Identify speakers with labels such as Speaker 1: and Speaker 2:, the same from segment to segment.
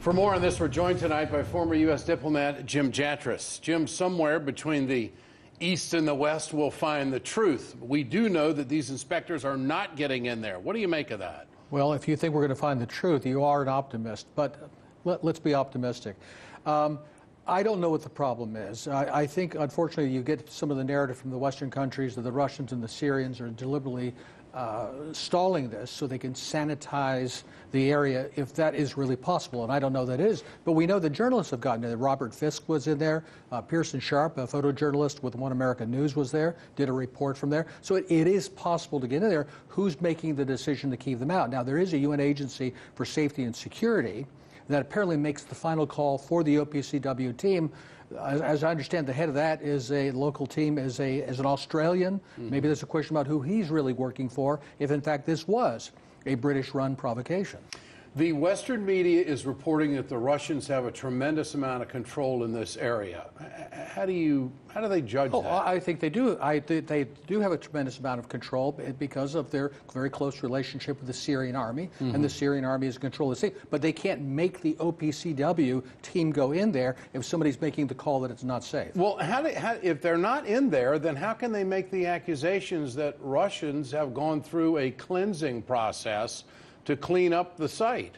Speaker 1: For more on this, we're joined tonight by former U.S. diplomat Jim Jatras. Jim, somewhere between the East and the West will find the truth. We do know that these inspectors are not getting in there. What do you make of that?
Speaker 2: Well, if you think we're going to find the truth, you are an optimist. But let's be optimistic. I don't know what the problem is. I think, unfortunately, you get some of the narrative from the Western countries that the Russians and the Syrians are deliberately stalling this so they can sanitize the area, if that is really possible. And I don't know that is. But we know the journalists have gotten in there. Robert Fisk was in there. Pearson Sharp, a photojournalist with One American News, was there, did a report from there. So it is possible to get in there. Who's making the decision to keep them out? Now, there is a UN agency for safety and security that apparently makes the final call for the OPCW team. As I understand, the head of that is a local team, is an Australian. Maybe there's a question about who he's really working for, if in fact this was a British-run provocation.
Speaker 1: The Western media is reporting that the Russians have a tremendous amount of control in this area. How do they judge that?
Speaker 2: I think they do. They do have a tremendous amount of control because of their very close relationship with the Syrian army, and the Syrian army is in control of the sea. But they can't make the OPCW team go in there if somebody's making the call that it's not safe.
Speaker 1: Well, if they're not in there, then how can they make the accusations that Russians have gone through a cleansing process to clean up the site?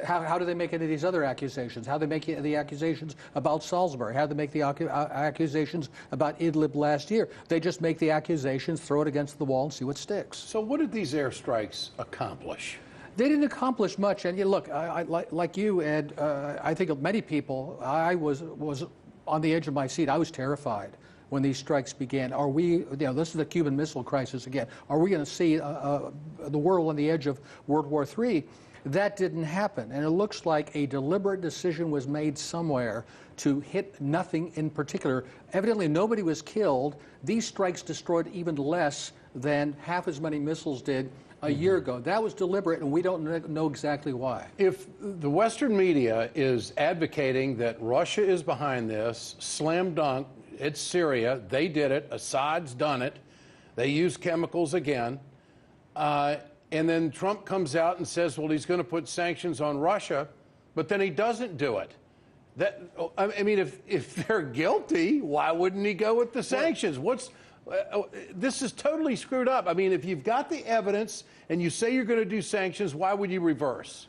Speaker 2: How do they make any of these other accusations? How do they make the accusations about Salisbury? How do they make the accusations about Idlib last year? They just make the accusations, throw it against the wall, and see what sticks.
Speaker 1: So what did these airstrikes accomplish?
Speaker 2: They didn't accomplish much. And look, like you, Ed, I think of many people, I was on the edge of my seat. I was terrified when these strikes began. Are we, this is the Cuban Missile Crisis again. Are we going to see the world on the edge of World War III? That didn't happen. And it looks like a deliberate decision was made somewhere to hit nothing in particular. Evidently, nobody was killed. These strikes destroyed even less than half as many missiles did a year ago. That was deliberate, and we don't know exactly why.
Speaker 1: If the Western media is advocating that Russia is behind this, slam dunk, it's Syria, they did it, Assad's done it, they use chemicals again, and then Trump comes out and says, well, he's going to put sanctions on Russia, but then he doesn't do it. I mean, if they're guilty, why wouldn't he go with the sanctions? This is totally screwed up. I mean, if you've got the evidence and you say you're going to do sanctions, why would you reverse?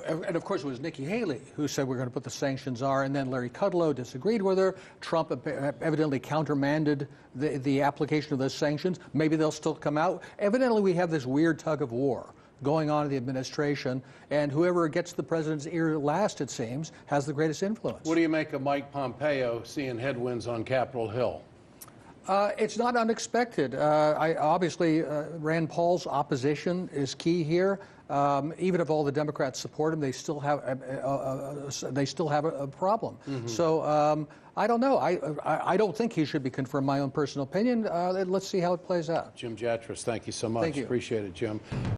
Speaker 2: And of course, it was Nikki Haley who said we're going to put the sanctions on, and then Larry Kudlow disagreed with her. Trump evidently countermanded the application of those sanctions. Maybe they'll still come out. Evidently, we have this weird tug of war going on in the administration, and whoever gets the president's ear last, it seems, has the greatest influence.
Speaker 1: What do you make of Mike Pompeo seeing headwinds on Capitol Hill?
Speaker 2: It's not unexpected. Obviously, Rand Paul's opposition is key here. Even if all the Democrats support him, they still have a problem. So I don't know. I don't think he should be confirmed. My own personal opinion. Let's see how it plays out.
Speaker 1: Jim Jatras, thank you so much.
Speaker 2: Thank you.
Speaker 1: Appreciate it, Jim.